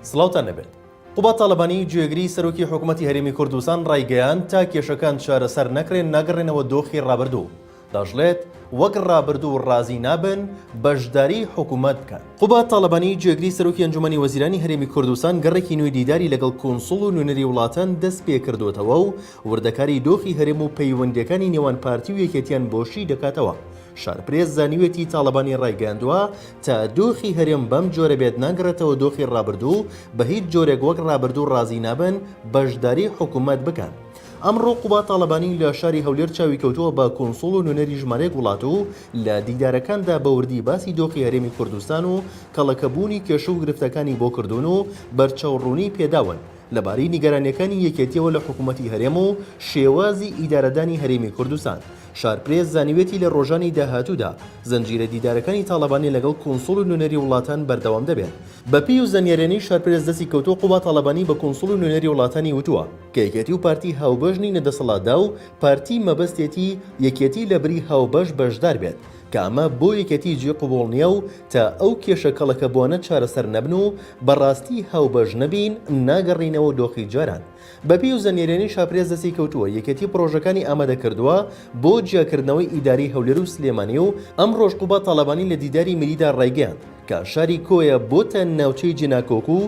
سڵاوتان نەبێت. قوبا تاالبانی گوێگری سەرۆکی حکوومەتی هەرێمی کوردستان ڕایگەیان تا کێشەکان چارەسەر نەکرێن ناگەڕێنەوە دۆخی ڕابردوو. دەژڵێت وەک ڕابردوو ڕازی نابن بەشداری حکوومەت بکەن. قوبا تاالبانی گوێگری سەرۆکی ئەنجومەنی وەزیرانی هەرێمی کوردستان گەڕێکی نوێی دیداری لەگەڵ کۆنسڵ و نوێنەری وڵاتان دەست پێ کردوتەوە و وردەکاری دۆخی هەرێم و پەیوەندیەکانی نێوان پارتی و یەکێتیان بۆشی دەکاتەوە. شارپرێز زانیوێتی تاالبانی ڕایگەاندووە تا دۆخی هەرێم بەم جۆرە بێت ناگەڕێتەوە دۆخی ڕابردوو بە هیچ جۆرێک وەک ڕابردوو ڕازی نابن بەشداری حکوومەت بکەن. ئەمڕۆ قوبا تاالبانی لە شاری هەولێر چاوی کەوتووە بە کۆنسڵ و نوێنەری ژمارەیەک وڵات و لە دیدارەکاندا بەوردی باسی دۆخی هەرێمی کوردستان و کەڵەکەبوونی کێشە و گرفتەکانی بۆ کردوون و بەرچەوڕوونی پێداون لەبارەی نیگەرانیەکانی یەکێتیەوە لە حکوومەتی هەرێم و شێوازی ئیدارەدانی هەرێمی کوردستان. شارپرێز زانیوێتی لە ڕۆژانی داهاتوودا زەنجیرە دیدارەکانی تاالبانی لەگەڵ کۆنسڵ و نوێنەری وڵاتان بەردەوام دەبێت. بەپی و زەنیێرێنی شارپرێز دەستی کەوتۆ قوبا تاالبانی بە کۆنسڵ و نوێنەری وڵاتانی وتووە کە یەکێتی و پارتی هاوبەشنی نەدەسەڵاتدا و پارتی مەبەستێتی یەکێتی لە بری هاوبەش بەشدار بێت کە ئەمە بۆ یەکێتی جێ قوبوڵ نییە و تا ئەو کێشە کەڵەکە بوونە چارەسەر نەبن و بەڕاستی هاوبەش نەبین ناگەڕینەوە دۆخی جاران. بەپی و زەنیێرێنی شارپرێز دەستی کەوتووە یەکێتی پرۆژەکانی ئامادە کردووە بۆ جیاکردنەوەی ئیداری هەولێر و سلێمانی و ئەم ڕۆژ قوبا تاالبانی لە دیداری مریدا ڕایگەیاند کە شاری کۆیە بۆتە ناوچەی جناکۆک و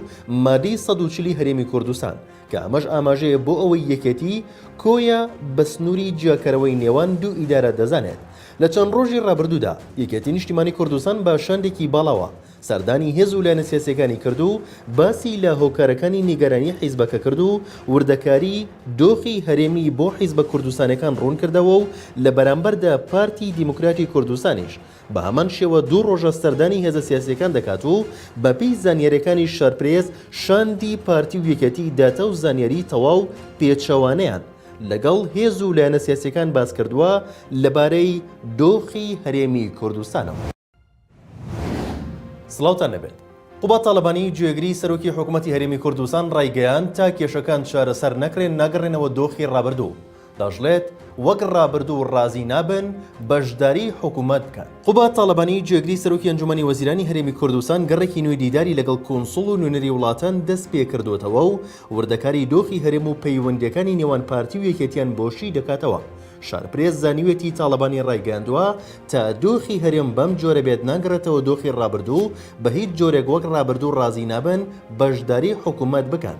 مادەی 140 هەرێمی کوردستان کە ئەمەش ئاماژەیە بۆ ئەوەی یەکێتی کۆیە بە سنووری جیاکەرەوەی نێوان دوو ئیدارە دەزانێت. لە چەند ڕۆژی ڕابردوودا یەکێتی نیشتیمانی کوردستان بە شاندێکی باڵاوە سەردانی هێز و لایەنە سیاسیەکانی کرد و باسی لە هۆکارەکانی نیگەرانی حیزبەکە کرد و وردەکاری دۆخی هەرێمی بۆ حیزبە کوردستانەکان ڕوون کردەوە و لە بەرامبەردا پارتی دیموکراتی کوردستانیش بە هەمان شێوە دوو ڕۆژە سەردانی هێزە سیاسیەکان دەکات و بەپی زانیاریەکانی شارپرێز شاندی پارتی و یەکێتی داتە و زانیاری تەواو پێچەوانەیان لەگەڵ هێز و لایەنە سیاسیەکان باس کردووە لەبارەی دۆخی هەرێمی کوردستانەوە. سڵاوتان نەبێت. قوبا تاالبانی گوێگری سەرۆکی حکوومەتی هەرێمی کوردستان ڕایگەیان تا کێشەکان چارەسەر نەکرێن ناگەڕێنەوە دۆخی ڕابردوو. دەژڵێت وەک ڕابردوو ڕازی نابن بەشداری حکوومەت بکەن. قوبا تاالبانی گوێگری سەرۆکی ئەنجومەنی وەزیرانی هەرێمی کوردستان گەڕێکی نوێی دیداری لەگەڵ کۆنسڵ و نوێنەری وڵاتان دەست پێ کردوتەوە و وردەکاری دۆخی هەرێم و پەیوەندیەکانی نێوان پارتی و یەکێتیان بۆشی دەکاتەوە. شارپرێز زانیوێتی تاالبانی ڕایگەاندووە تا دۆخی هەرێم بەم جۆرە بێت ناگەڕێتەوە دۆخی ڕابردوو بە هیچ جۆرێک وەک ڕابردوو ڕازی نابن بەشداری حکوومەت بکەن.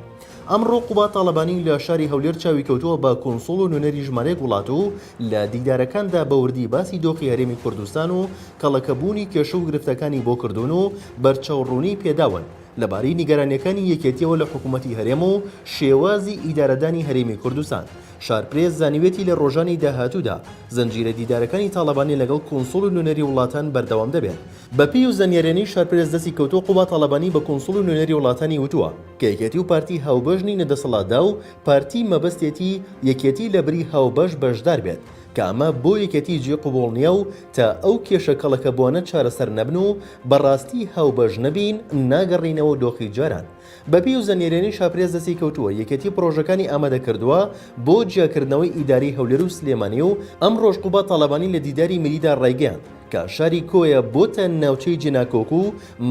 ئەمڕۆ قوبا تاالبانی لە شاری هەولێر چاوی کەوتووە بە کۆنسڵ و نوێنەری ژمارەیەک وڵات و لە دیدارەکاندا بەوردی باسی دۆخی هەرێمی کوردستان و کەڵەکەبوونی کێشە و گرفتەکانی بۆ کردوون و بەرچەوڕوونی پێداون لەبارەی نیگەرانیەکانی یەکێتیەوە لە حکوومەتی هەرێم و شێوازی ئیدارەدانی هەرێمی کوردستان. شارپرێز زانیوێتی لە ڕۆژانی داهاتوودا زەنجیرە دیدارەکانی تاالبانی لەگەڵ کۆنسڵ و نوێنەری وڵاتان بەردەوام دەبێت. بەپی و زەنیێرێنی شارپرێز دەستی کەوتۆ قوبا تاالبانی بە کۆنسڵ و نوێنەری وڵاتانی وتووە کە یەکێتی و پارتی هاوبەشنی نەدەسەڵاتدا و پارتی مەبەستێتی یەکێتی لە بری هاوبەش بەشدار بێت کە ئەمە بۆ یەکێتی جێ قوبوڵ نییە و تا ئەو کێشە کەڵەکە بوونە چارەسەر نەبن و بەڕاستی هاوبەش نەبین ناگەڕینەوە دۆخی جاران. بەپی و زەنیێرێنی شارپرێز دەستی کەوتووە یەکێتی پرۆژەکانی ئامادە کردووە بۆ جیاکردنەوەی ئیداری هەولێر و سلێمانی و ئەم ڕۆژ قوبا تاالبانی لە دیداری مریدا ڕایگەیاند کە شاری کۆیە بۆتە ناوچەی جناکۆک و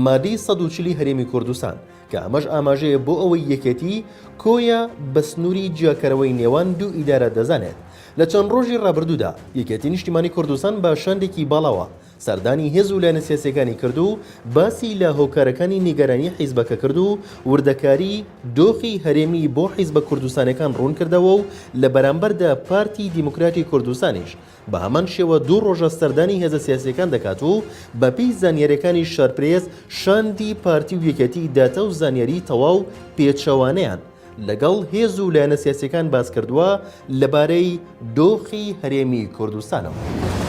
مادەی 140 هەرێمی کوردستان کە ئەمەش ئاماژەیە بۆ ئەوەی یەکێتی کۆیە بە سنووری جیاکەرەوەی نێوان دوو ئیدارە دەزانێت. لە چەند ڕۆژی ڕابردوودا یەکێتی نیشتیمانی کوردستان بە شاندێکی باڵاوە سەردانی هێز و لایەنە سیاسیەکانی کرد و باسی لە هۆکارەکانی نیگەرانی حیزبەکە کرد و وردەکاری دۆخی هەرێمی بۆ حیزبە کوردستانەکان ڕوون کردەوە و لە بەرامبەردا پارتی دیموکراتی کوردستانیش بە هەمان شێوە دوو ڕۆژە سەردانی هێزە سیاسیەکان دەکات و بەپی زانیاریەکانی شارپرێز شاندی پارتی و یەکێتی داتە و زانیاری تەواو پێچەوانەیان لەگەڵ هێز و لایەنە سیاسیەکان باس کردووە لەبارەی دۆخی هەرێمی کوردستانەوە.